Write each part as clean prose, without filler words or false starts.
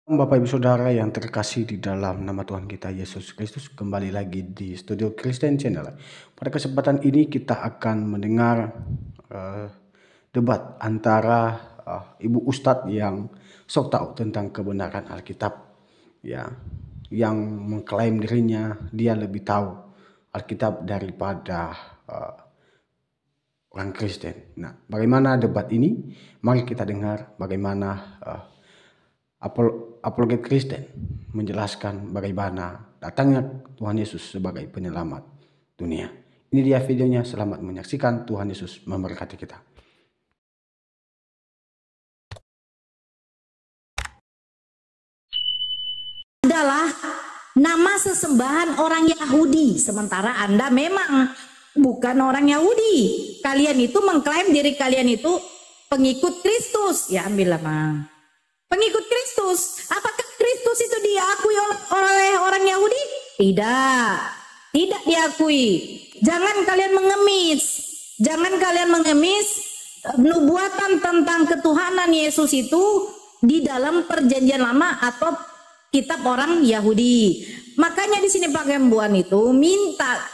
Bapak Ibu Saudara yang terkasih di dalam nama Tuhan kita Yesus Kristus, kembali lagi di Studio Kristen Channel. Pada kesempatan ini kita akan mendengar debat antara Ibu Ustadz yang sok tahu tentang kebenaran Alkitab, ya, yang mengklaim dirinya dia lebih tahu Alkitab daripada orang Kristen. Nah, bagaimana debat ini? Mari kita dengar bagaimana apologet Kristen menjelaskan bagaimana datangnya Tuhan Yesus sebagai penyelamat dunia. Ini dia videonya, selamat menyaksikan. Tuhan Yesus memberkati kita. Adalah nama sesembahan orang Yahudi, sementara Anda memang bukan orang Yahudi. Kalian itu mengklaim diri kalian itu pengikut Kristus. Ya, ambillah, Mang. Pengikut Kristus. Apakah Kristus itu diakui oleh orang Yahudi? Tidak. Tidak diakui. Jangan kalian mengemis. Jangan kalian mengemis nubuatan tentang ketuhanan Yesus itu di dalam perjanjian lama atau kitab orang Yahudi. Makanya di sini Pak Gembuan itu minta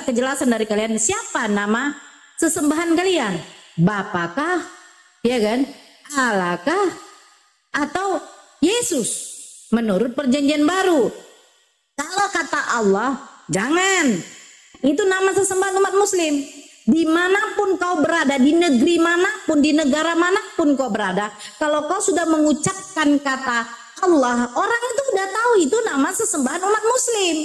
kejelasan dari kalian, siapa nama sesembahan kalian? Bapakah? Ya kan? Allahkah? Atau Yesus menurut perjanjian baru? Kalau kata Allah, jangan. Itu nama sesembahan umat muslim. Dimanapun kau berada, di negeri manapun, di negara manapun kau berada, kalau kau sudah mengucapkan kata Allah, orang itu udah tahu itu nama sesembahan umat muslim.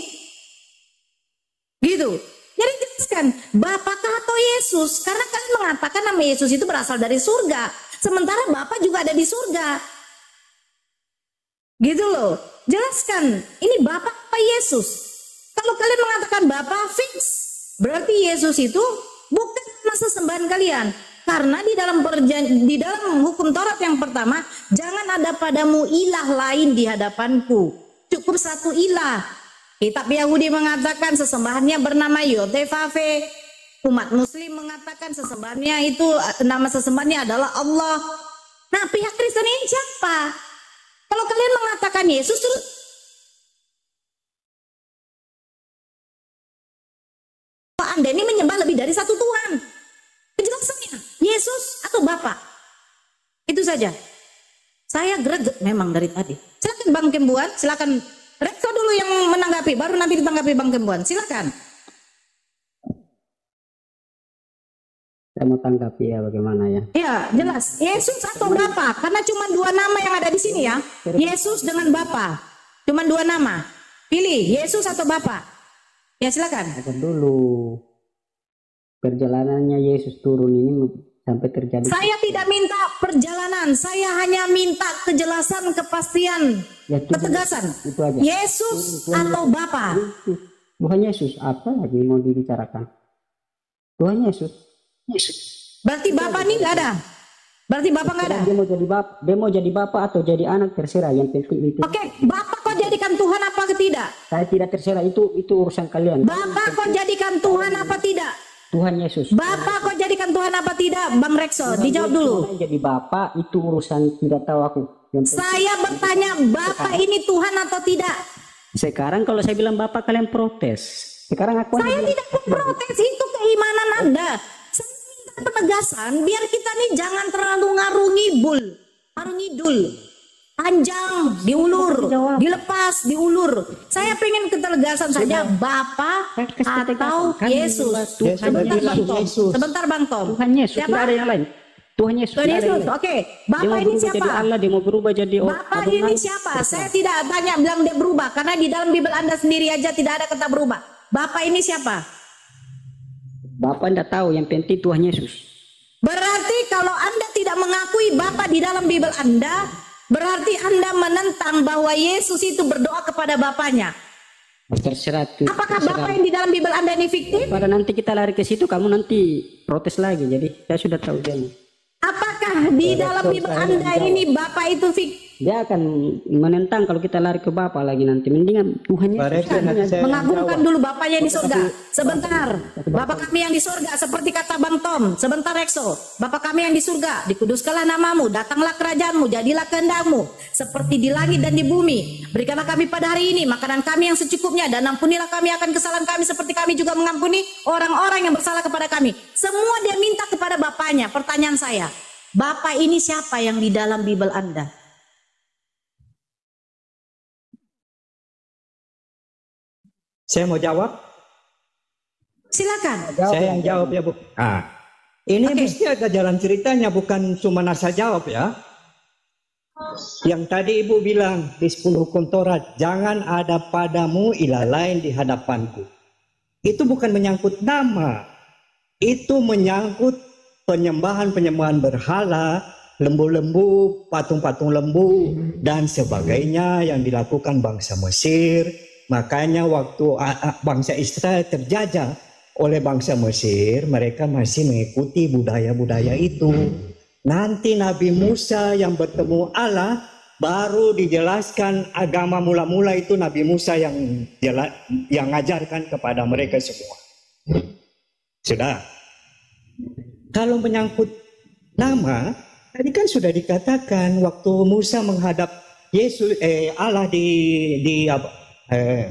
Gitu. Jadi jelaskan, Bapakah atau Yesus? Karena kalian mengatakan nama Yesus itu berasal dari surga, sementara Bapa juga ada di surga. Gitu loh. Jelaskan, ini Bapa apa Yesus? Kalau kalian mengatakan Bapa fix, berarti Yesus itu bukan nama sesembahan kalian. Karena di dalam hukum Taurat yang pertama, jangan ada padamu ilah lain di hadapanku. Cukup satu ilah. Kitab Yahudi mengatakan sesembahannya bernama Yotevave. Umat Muslim mengatakan sesembahannya itu, nama sesembahannya adalah Allah. Nah, pihak Kristen ini siapa? Kalau kalian mengatakan Yesus, terus Anda ini menyembah lebih dari satu Tuhan. Penjelasannya, Yesus atau Bapa? Itu saja. Saya greget memang dari tadi. Silakan Bang Kembuan, silakan. Rektor dulu yang menanggapi, baru nanti ditanggapi Bang Kembuan. Silakan. Saya mau tanggapi ya, bagaimana ya? Ya, jelas. Yesus atau Bapa? Karena cuma dua nama yang ada di sini ya. Yesus dengan Bapa. Cuma dua nama. Pilih, Yesus atau Bapa? Ya, silakan. Dulu perjalanannya Yesus turun ini sampai terjadi. Saya tidak minta perjalanan, saya hanya minta kejelasan, kepastian, ya, ketegasan. Itu aja. Yesus atau Bapa? Tuhan Yesus, apa lagi mau dibicarakan? Tuhan Yesus. Berarti Bapa ini nggak ada. Berarti Bapa nggak ada. Dia mau jadi Bapa atau jadi anak, terserah, yang penting itu. Oke, Bapa kau jadikan Tuhan apa tidak? Saya tidak terserah, itu urusan kalian. Bapa kau jadikan Tuhan apa tidak? Tuhan Yesus. Bapak kau jadikan Tuhan apa tidak? Bang Rekso, dijawab dulu. Jadi Bapak itu urusan tidak tahu aku. Saya bertanya, Bapak ini Tuhan atau tidak? Sekarang kalau saya bilang Bapak, kalian protes. Sekarang aku saya tidak protes, itu keimanan Anda. Saya minta penegasan biar kita nih jangan terlalu ngarung-ngidul. Panjang, diulur, dilepas, diulur. Saya pengen ketegasan saja, Bapa atau Yesus. Sebentar Bang Tom. Tuhan Yesus, tidak ada yang lain. Tuhan Yesus. Tuhan Yesus. Oke. Bapak ini siapa? Jadi Allah, dia mau berubah jadi Bapak ini siapa? Saya tidak tanya bilang dia berubah, karena di dalam Bible Anda sendiri aja tidak ada kata berubah. Bapak ini siapa? Bapak tidak tahu, yang penting Tuhan Yesus. Berarti kalau Anda tidak mengakui Bapak di dalam Bible Anda, berarti Anda menentang bahwa Yesus itu berdoa kepada Bapaknya. Terserah. Apakah Bapak yang di dalam Bible Anda ini fiktif? Pada nanti kita lari ke situ, kamu nanti protes lagi. Jadi saya sudah tahu dia. Apakah di dalam Bible Anda ini Bapak itu dia akan menentang kalau kita lari ke Bapa lagi nanti. Mendingan Tuhan Yesus mengagungkan dulu Bapaknya di surga. Sebentar, Bapa kami yang di surga, seperti kata Bang Tom, sebentar Rekso. Bapa kami yang di surga, dikuduskanlah namamu, datanglah kerajaanmu, jadilah kehendakmu, seperti di langit dan di bumi. Berikanlah kami pada hari ini makanan kami yang secukupnya, dan ampunilah kami akan kesalahan kami seperti kami juga mengampuni orang-orang yang bersalah kepada kami. Semua dia minta kepada Bapaknya. Pertanyaan saya, Bapak ini siapa yang di dalam Bible Anda? Saya mau jawab. Silakan. Saya yang jawab ya Bu. Ini mesti ada jalan ceritanya, bukan cuma asal jawab ya. Yang tadi Ibu bilang di 10 hukum Taurat, jangan ada padamu ilah lain di hadapanku. Itu bukan menyangkut nama. Itu menyangkut penyembahan-penyembahan berhala, lembu-lembu, patung-patung lembu, dan sebagainya yang dilakukan bangsa Mesir. Makanya waktu bangsa Israel terjajah oleh bangsa Mesir, mereka masih mengikuti budaya-budaya itu. Nanti Nabi Musa yang bertemu Allah, baru dijelaskan agama mula-mula itu Nabi Musa yang ngajarkan kepada mereka semua. Sudah. Kalau menyangkut nama, tadi kan sudah dikatakan waktu Musa menghadap Allah di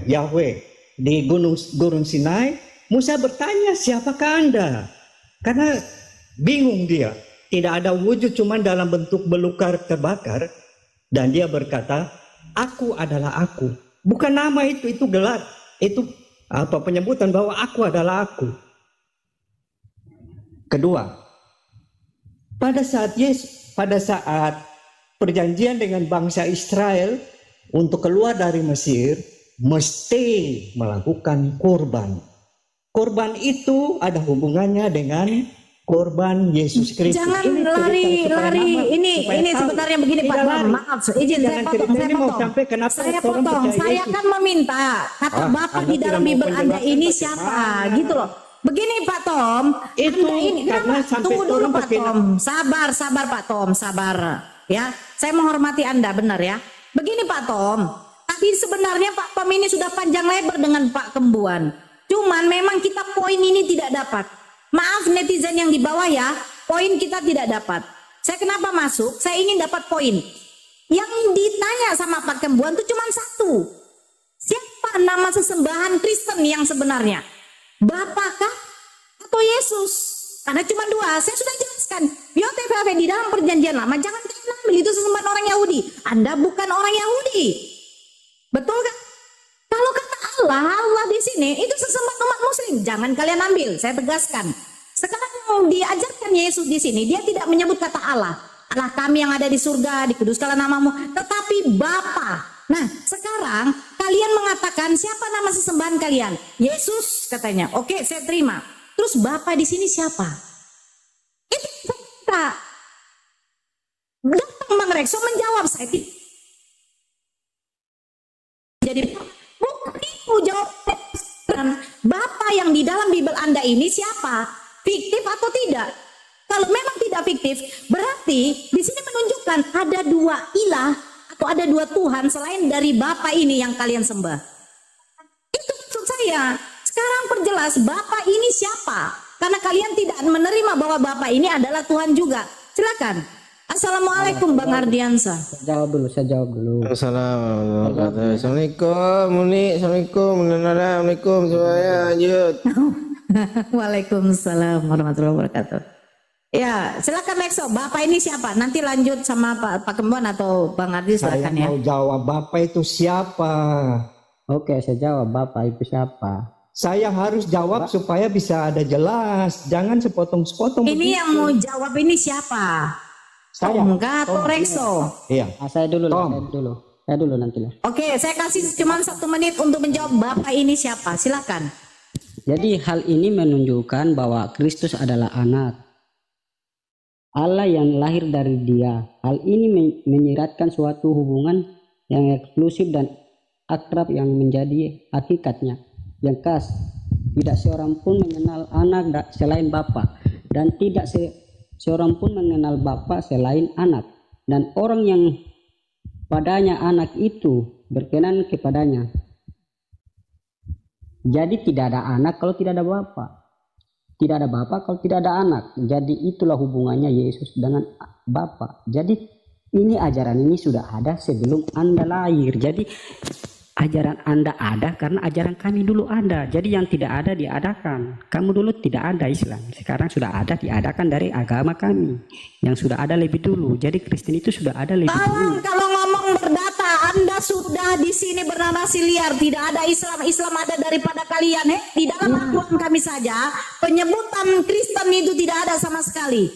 Yahweh di Gunung Sinai, Musa bertanya, siapakah Anda? Karena bingung dia, tidak ada wujud cuma dalam bentuk belukar terbakar, dan dia berkata, aku adalah aku. Bukan nama itu gelar, itu penyebutan bahwa aku adalah aku. Kedua, pada saat perjanjian dengan bangsa Israel untuk keluar dari Mesir, mesti melakukan korban. Korban itu ada hubungannya dengan korban Yesus Kristus. Jangan lari. Ini sebenarnya begini Pak. Maaf, izin saya potong. Saya kan meminta kata Bapak di dalam Bible Anda ini siapa, gitu loh. Begini Pak Tom, itu ini tunggu dulu Pak Tom. Sabar Pak Tom, sabar. Ya, saya menghormati Anda, benar ya. Begini Pak Tom. Tadi sebenarnya Pak Tom ini sudah panjang lebar dengan Pak Kembuan. Cuman memang kita poin ini tidak dapat. Maaf netizen yang di bawah ya, poin kita tidak dapat. Saya kenapa masuk? Saya ingin dapat poin. Yang ditanya sama Pak Kembuan itu cuma satu. Siapa nama sesembahan Kristen yang sebenarnya? Bapakkah atau Yesus? Karena cuma dua. Saya sudah jelaskan. YOTVV di dalam perjanjian lama jangan kalian ambil itu sesembahan orang Yahudi. Anda bukan orang Yahudi. Betul kan? Kalau kata Allah di sini itu sesembahan umat Muslim, jangan kalian ambil. Saya tegaskan. Sekarang yang diajarkan Yesus di sini, dia tidak menyebut kata Allah. Allah kami yang ada di surga, dikuduskanlah namamu, tetapi Bapa. Nah, sekarang kalian mengatakan siapa nama sesembahan kalian? Yesus katanya. Oke, saya terima. Terus Bapa di sini siapa? Itu kita. Datang Bang Rekso menjawab saya. Jadi bukan itu jawaban. Bapak yang di dalam Bible Anda ini siapa? Fiktif atau tidak? Kalau memang tidak fiktif, berarti di sini menunjukkan ada dua ilah atau ada dua Tuhan selain dari Bapa ini yang kalian sembah. Itu maksud saya. Sekarang perjelas Bapa ini siapa? Karena kalian tidak menerima bahwa Bapa ini adalah Tuhan juga. Silakan. Assalamualaikum Bang Ardiansa. Saya jawab dulu. Assalamualaikum, Muni. Assalamualaikum semuanya. Lanjut. Waalaikumsalam warahmatullahi wabarakatuh. Ya, silakan Lexo. Bapak ini siapa? Nanti lanjut sama Pak Kembuan atau Bang Ardi, silakan ya. Saya mau jawab Bapak itu siapa? Oke, saya jawab Bapak itu siapa. Saya harus jawab supaya bisa ada jelas. Jangan sepotong-sepotong. Ini begitu. Yang mau jawab ini siapa? Saya. Atau Rekso? Iya. Saya dulu nanti lah. Oke, saya kasih cuma 1 menit untuk menjawab Bapak ini siapa. Silakan. Jadi hal ini menunjukkan bahwa Kristus adalah anak Allah yang lahir dari Dia. Hal ini menyiratkan suatu hubungan yang eksklusif dan akrab yang menjadi hakikatnya. Yang khas, tidak seorang pun mengenal anak selain Bapa, dan tidak seorang pun mengenal Bapa selain anak. Dan orang yang padanya anak itu berkenan kepadanya. Jadi tidak ada anak kalau tidak ada bapa. Tidak ada bapa kalau tidak ada anak. Jadi itulah hubungannya Yesus dengan Bapa. Jadi ini ajaran ini sudah ada sebelum Anda lahir. Jadi ajaran Anda ada karena ajaran kami dulu ada. Jadi yang tidak ada diadakan. Kamu dulu tidak ada Islam. Sekarang sudah ada, diadakan dari agama kami. Yang sudah ada lebih dulu. Jadi Kristen itu sudah ada lebih dulu. Kalau ngomong berdata, Anda sudah di sini bernarasi liar. Tidak ada Islam. Islam ada daripada kalian. Di dalam aturan kami saja, penyebutan Kristen itu tidak ada sama sekali.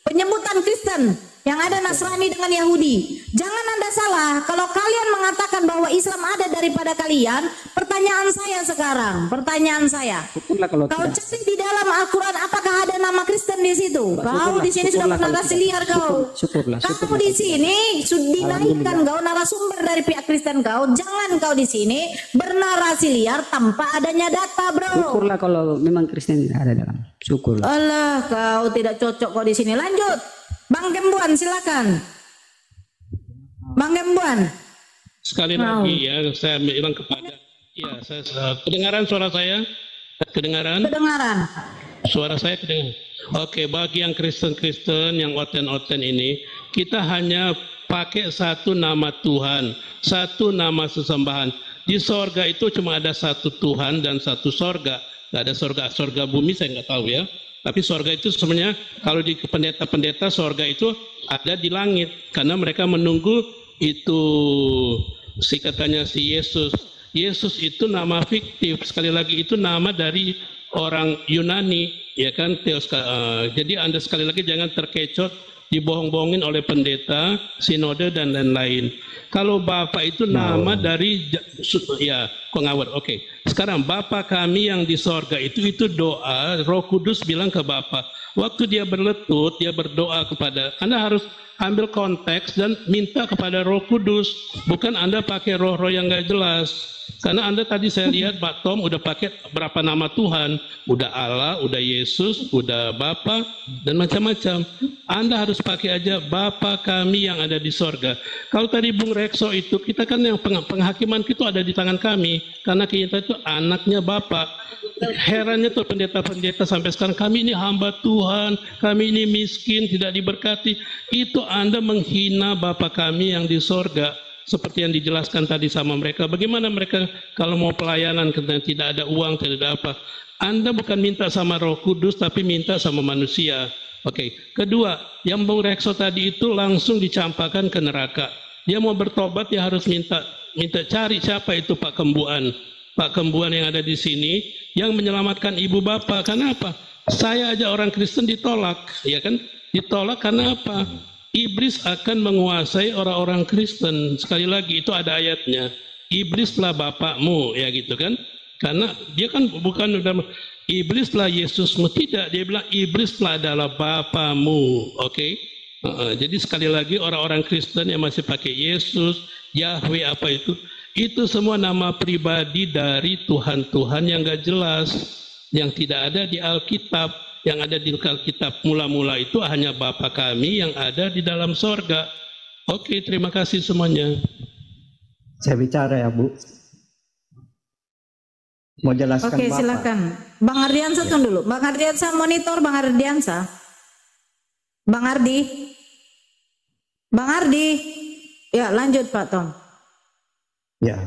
Penyebutan Kristen yang ada Nasrani dengan Yahudi. Jangan Anda salah. Kalau kalian mengatakan bahwa Islam ada daripada kalian, pertanyaan saya sekarang, Syukurlah kau cari di dalam Al-Quran apakah ada nama Kristen di situ? Kau di sini sudah bernarasi liar kau. Kau di sini sudah dinaikkan kau narasumber dari pihak Kristen kau. Jangan kau di sini bernarasi liar tanpa adanya data, bro. Syukurlah kalau memang Kristen tidak ada dalam. Syukurlah. Allah, kau tidak cocok kau di sini. Lanjut, Bang Gembuan, silakan. Bang Gembuan. Sekali lagi ya, saya bilang kepada, ya, saya kedengaran suara saya? Kedengaran? Kedengaran. Suara saya kedengaran. Oke, bagi yang Kristen-Kristen yang oten-oten ini, kita hanya pakai satu nama Tuhan, satu nama sesembahan. Di sorga itu cuma ada satu Tuhan dan satu sorga. Nggak ada sorga bumi, saya nggak tahu ya. Tapi sorga itu sebenarnya kalau di pendeta-pendeta sorga itu ada di langit karena mereka menunggu itu katanya si Yesus. Yesus itu nama fiktif, sekali lagi itu nama dari orang Yunani, ya kan? Jadi Anda sekali lagi jangan terkecoh dibohong-bohongin oleh pendeta, sinode dan lain-lain. Kalau Bapa itu nama dari ya pengawal. Oke. Sekarang Bapa kami yang di sorga itu doa Roh Kudus bilang ke Bapa. Waktu dia berlutut, dia berdoa kepada, Anda harus ambil konteks dan minta kepada Roh Kudus, bukan Anda pakai roh-roh yang nggak jelas. Karena Anda tadi saya lihat Pak Tom udah pakai berapa nama Tuhan, udah Allah, udah Yesus, udah Bapa dan macam-macam. Anda harus pakai aja Bapa kami yang ada di sorga. Kalau tadi Bung Rekso itu, kita kan yang penghakiman itu ada di tangan kami, karena kita itu anaknya Bapa. Herannya tuh pendeta-pendeta sampai sekarang, kami ini hamba Tuhan, kami ini miskin, tidak diberkati. Itu Anda menghina Bapa kami yang di sorga. Seperti yang dijelaskan tadi sama mereka. Bagaimana mereka kalau mau pelayanan karena tidak ada uang, tidak ada apa. Anda bukan minta sama Roh Kudus, tapi minta sama manusia. Oke. Kedua, yang Bung Rekso tadi itu langsung dicampakkan ke neraka. Dia mau bertobat, dia harus minta cari siapa itu Pak Kembuan. Pak Kembuan yang ada di sini yang menyelamatkan ibu bapak. Karena apa? Saya aja orang Kristen ditolak, ya kan? Ditolak karena apa? Iblis akan menguasai orang-orang Kristen. Sekali lagi itu ada ayatnya. Iblislah bapakmu, ya gitu kan? Karena dia kan bukan udah iblislah Yesusmu, tidak. Dia bilang iblislah adalah bapamu, oke? Jadi sekali lagi orang-orang Kristen yang masih pakai Yesus, Yahweh apa itu semua nama pribadi dari Tuhan-Tuhan yang gak jelas, yang tidak ada di Alkitab. Yang ada di Alkitab mula-mula itu hanya Bapa kami yang ada di dalam sorga. Oke, terima kasih semuanya. Saya bicara ya Bu. Mau jelaskan Oke, Bapak. silakan. Bang Ardiansa tunggu dulu. Bang Ardiansa monitor Bang Ardiansa. Bang Ardi. Bang Ardi. Ya, lanjut Pak Tom. Ya,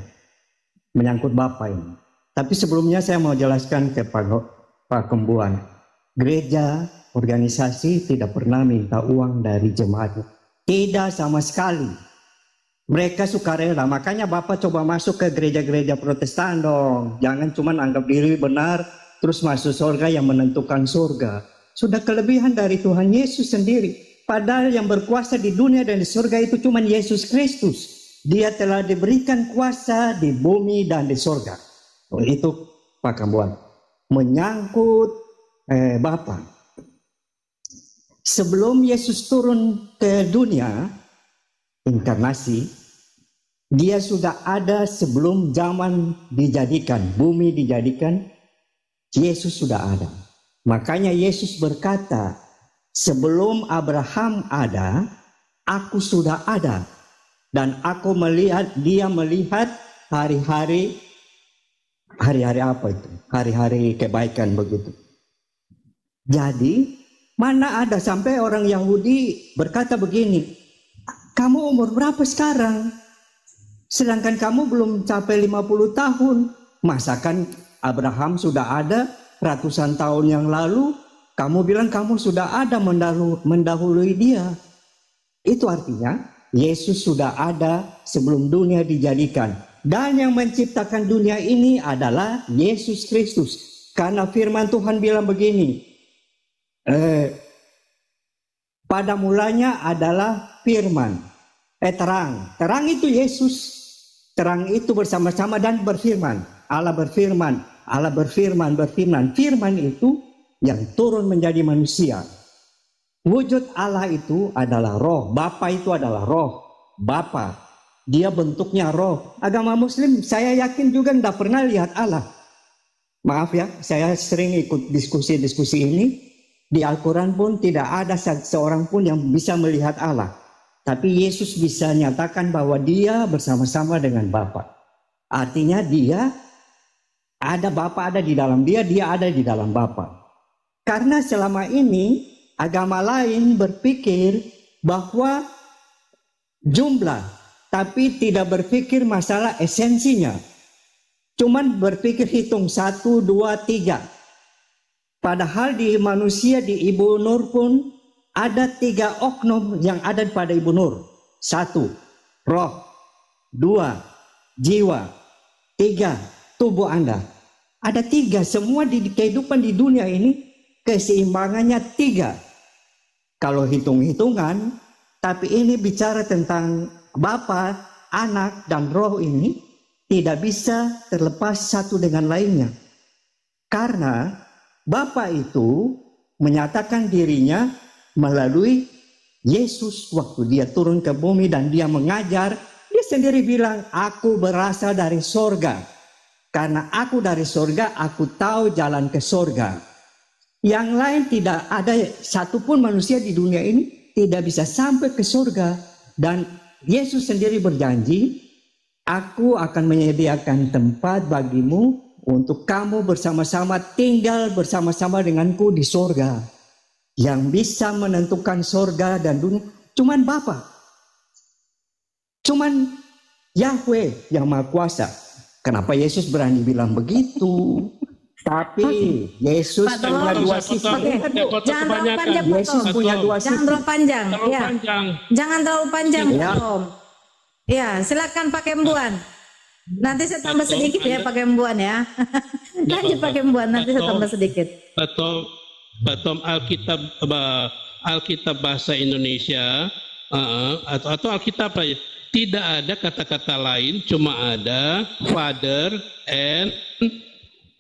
menyangkut Bapak ini. Tapi sebelumnya saya mau jelaskan ke Pak Kembuan. Gereja, organisasi tidak pernah minta uang dari jemaat. Tidak sama sekali. Mereka sukarela. Makanya Bapak coba masuk ke gereja-gereja Protestan dong. Jangan cuma anggap diri benar terus masuk surga yang menentukan surga. Sudah kelebihan dari Tuhan Yesus sendiri. Padahal yang berkuasa di dunia dan di surga itu cuma Yesus Kristus. Dia telah diberikan kuasa di bumi dan di surga. Oh, itu Pak Kembuan. Menyangkut Bapak, sebelum Yesus turun ke dunia, inkarnasi, dia sudah ada sebelum zaman dijadikan, bumi dijadikan, Yesus sudah ada. Makanya Yesus berkata, sebelum Abraham ada, aku sudah ada. Dan aku melihat, dia melihat hari-hari apa itu? Hari-hari kebaikan begitu. Jadi, mana ada sampai orang Yahudi berkata begini, kamu umur berapa sekarang? Sedangkan kamu belum sampai 50 tahun. Masakan Abraham sudah ada ratusan tahun yang lalu, kamu bilang kamu sudah ada mendahului dia. Itu artinya Yesus sudah ada sebelum dunia dijadikan. Dan yang menciptakan dunia ini adalah Yesus Kristus. Karena firman Tuhan bilang begini, pada mulanya adalah firman, terang. Terang itu Yesus. Terang itu bersama-sama dan berfirman. Allah berfirman, Allah berfirman. Firman itu yang turun menjadi manusia. Wujud Allah itu adalah roh. Bapa itu adalah roh. Bapa. Dia bentuknya roh. Agama Muslim saya yakin juga tidak pernah lihat Allah. Maaf ya, saya sering ikut diskusi-diskusi ini. Di Al-Quran pun tidak ada seorang pun yang bisa melihat Allah. Tapi Yesus bisa nyatakan bahwa dia bersama-sama dengan Bapa. Artinya dia ada Bapa ada di dalam dia, dia ada di dalam Bapa. Karena selama ini agama lain berpikir bahwa jumlah, tapi tidak berpikir masalah esensinya. Cuman berpikir hitung 1, 2, 3. Padahal di manusia, di Ibu Nur pun ada 3 oknum yang ada pada Ibu Nur. 1, roh. 2, jiwa. 3, tubuh Anda. Ada 3, semua di kehidupan di dunia ini keseimbangannya 3. Kalau hitung-hitungan, tapi ini bicara tentang Bapa, Anak, dan Roh ini tidak bisa terlepas satu dengan lainnya. Karena Bapa itu menyatakan dirinya melalui Yesus waktu dia turun ke bumi dan dia mengajar. Dia sendiri bilang, aku berasal dari sorga. Karena aku dari sorga, aku tahu jalan ke sorga. Yang lain tidak ada satupun manusia di dunia ini tidak bisa sampai ke sorga. Dan Yesus sendiri berjanji, aku akan menyediakan tempat bagimu untuk kamu bersama-sama tinggal bersama-sama denganku di sorga. Yang bisa menentukan sorga dan dunia cuman Bapa. Cuman Yahweh yang Maha Kuasa. Kenapa Yesus berani bilang begitu? Tapi Yesus punya 2 sisi. Jangan terlalu panjang, Pak Yesus Tom. punya 2 sisi. Jangan terlalu panjang. Terlalu Ya. panjang. Jangan terlalu panjang, Ya. Pak Tom. Ya, silakan pakai embuan. Nanti saya tambah Pak Tom, sedikit ya Anda- pakai embuan ya. Lanjut pakai embuan, nanti saya Pak Tom. tambah sedikit. Atau Alkitab bahasa Indonesia atau Alkitab apa ya? Tidak ada kata-kata lain, cuma ada Father and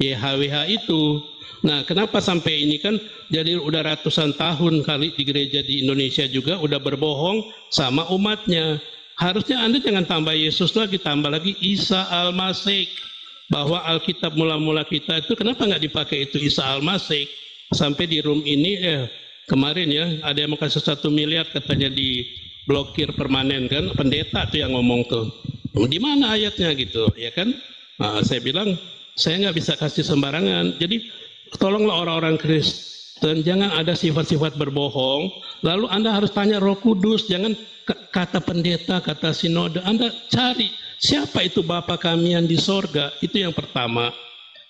YHWH itu. Nah, kenapa sampai ini kan jadi udah ratusan tahun kali di gereja di Indonesia juga udah berbohong sama umatnya. Harusnya Anda jangan tambah Yesus lagi, tambah lagi Isa Al-Masih. Bahwa Alkitab mula-mula kita itu kenapa nggak dipakai itu Isa Al-Masih? Sampai di room ini kemarin ya ada yang mau kasih 1 miliar katanya diblokir permanen kan, pendeta tuh yang ngomong tuh. Di mana ayatnya gitu ya kan? Nah, saya bilang saya nggak bisa kasih sembarangan. Jadi tolonglah orang-orang Kristen jangan ada sifat-sifat berbohong. Lalu Anda harus tanya Roh Kudus, jangan kata pendeta, kata sinode. Anda cari siapa itu Bapa kami yang di sorga. Itu yang pertama.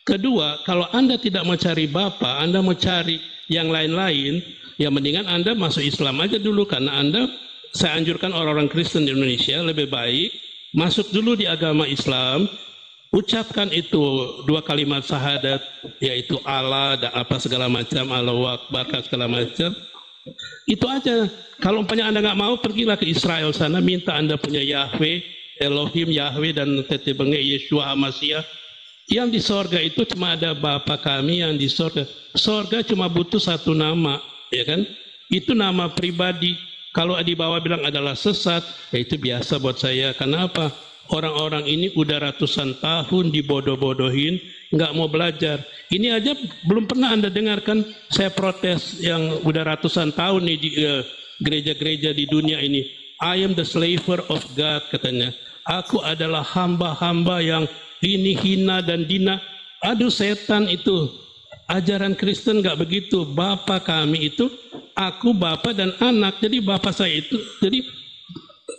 Kedua, kalau Anda tidak mau cari Bapa, Anda mau cari yang lain-lain, ya mendingan Anda masuk Islam aja dulu. Karena Anda, saya anjurkan orang-orang Kristen di Indonesia lebih baik masuk dulu di agama Islam. Ucapkan itu 2 kalimat syahadat, yaitu Allah dan apa segala macam, Allahu Akbar segala macam. Itu aja. Kalau umpamanya Anda nggak mau, pergilah ke Israel sana, minta Anda punya Yahweh, Elohim, Yahweh dan Tetebenge Yeshua HaMashiach. Yang di sorga itu cuma ada Bapa kami yang di sorga. Sorga cuma butuh 1 nama, ya kan? Itu nama pribadi. Kalau di bawah bilang adalah sesat, ya itu biasa buat saya. Kenapa? Orang-orang ini udah ratusan tahun dibodoh-bodohin, nggak mau belajar. Ini aja belum pernah Anda dengarkan saya protes yang udah ratusan tahun nih di gereja-gereja di dunia ini. I am the slaver of God, katanya. Aku adalah hamba-hamba yang ini hina dan dina. Aduh, setan itu. Ajaran Kristen nggak begitu. Bapa kami itu, aku, Bapa dan anak. Jadi Bapa saya itu, jadi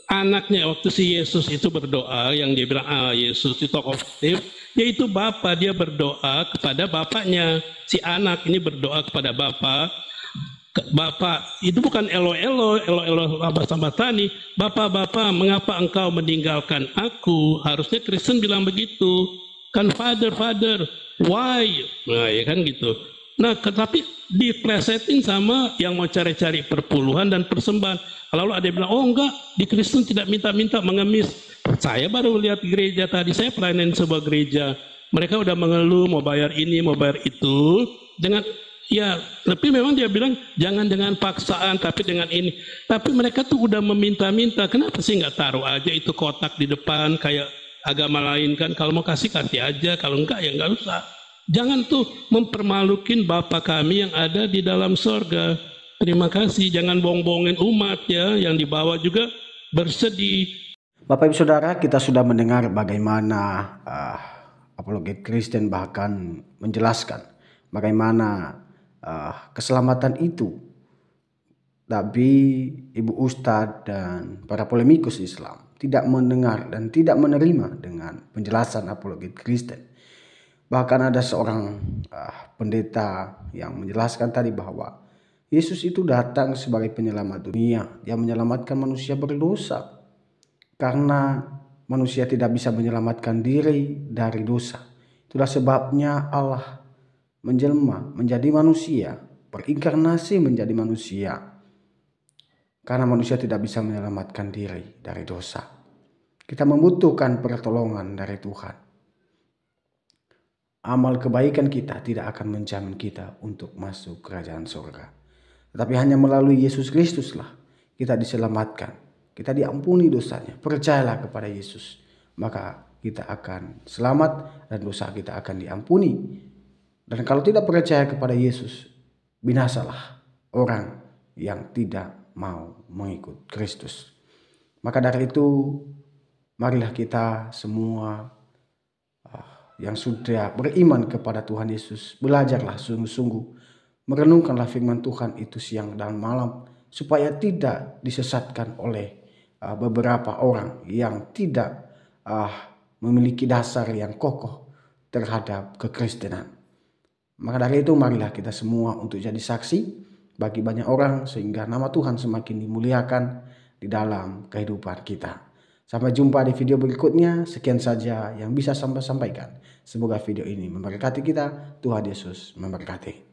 anaknya waktu si Yesus itu berdoa, yang dia bilang, Yesus itu tokoh fiktif, yaitu Bapa, dia berdoa kepada Bapaknya. Si anak ini berdoa kepada Bapa. Bapak, itu bukan elo sambatani. Bapak, mengapa engkau meninggalkan aku? Harusnya Kristen bilang begitu. Kan Father, why? Nah, ya kan gitu. Nah, tetapi diplesetin sama yang mau cari-cari perpuluhan dan persembahan. Lalu ada yang bilang, oh enggak, di Kristen tidak minta-minta mengemis. Saya baru lihat gereja tadi, saya pelayanan sebuah gereja. Mereka udah mengeluh, mau bayar ini, mau bayar itu. Dengan ya, tapi memang dia bilang jangan dengan paksaan, tapi dengan ini. Tapi mereka tuh udah meminta-minta. Kenapa sih nggak taruh aja itu kotak di depan kayak agama lain kan? Kalau mau kasih aja, kalau enggak ya nggak usah. Jangan tuh mempermalukin Bapa kami yang ada di dalam sorga. Terima kasih. Jangan bohong-bohongin umat ya, yang di bawah juga bersedih. Bapak Ibu Saudara, kita sudah mendengar bagaimana apologet Kristen bahkan menjelaskan bagaimana keselamatan itu. Tapi Ibu Ustadz dan para polemikus Islam tidak mendengar dan tidak menerima dengan penjelasan apologet Kristen. Bahkan ada seorang pendeta yang menjelaskan tadi bahwa Yesus itu datang sebagai penyelamat dunia. Dia menyelamatkan manusia berdosa. Karena manusia tidak bisa menyelamatkan diri dari dosa. Itulah sebabnya Allah menjelma menjadi manusia, berinkarnasi menjadi manusia. Karena manusia tidak bisa menyelamatkan diri dari dosa. Kita membutuhkan pertolongan dari Tuhan. Amal kebaikan kita tidak akan menjamin kita untuk masuk kerajaan surga. Tetapi hanya melalui Yesus Kristuslah kita diselamatkan. Kita diampuni dosanya. Percayalah kepada Yesus. Maka kita akan selamat dan dosa kita akan diampuni. Dan kalau tidak percaya kepada Yesus, binasalah orang yang tidak mau mengikut Kristus. Maka dari itu, marilah kita semua yang sudah beriman kepada Tuhan Yesus, belajarlah sungguh-sungguh, merenungkanlah firman Tuhan itu siang dan malam, supaya tidak disesatkan oleh beberapa orang yang tidak memiliki dasar yang kokoh terhadap kekristenan. Maka dari itu marilah kita semua untuk jadi saksi bagi banyak orang sehingga nama Tuhan semakin dimuliakan di dalam kehidupan kita. Sampai jumpa di video berikutnya. Sekian saja yang bisa saya sampaikan. Semoga video ini memberkati kita. Tuhan Yesus memberkati.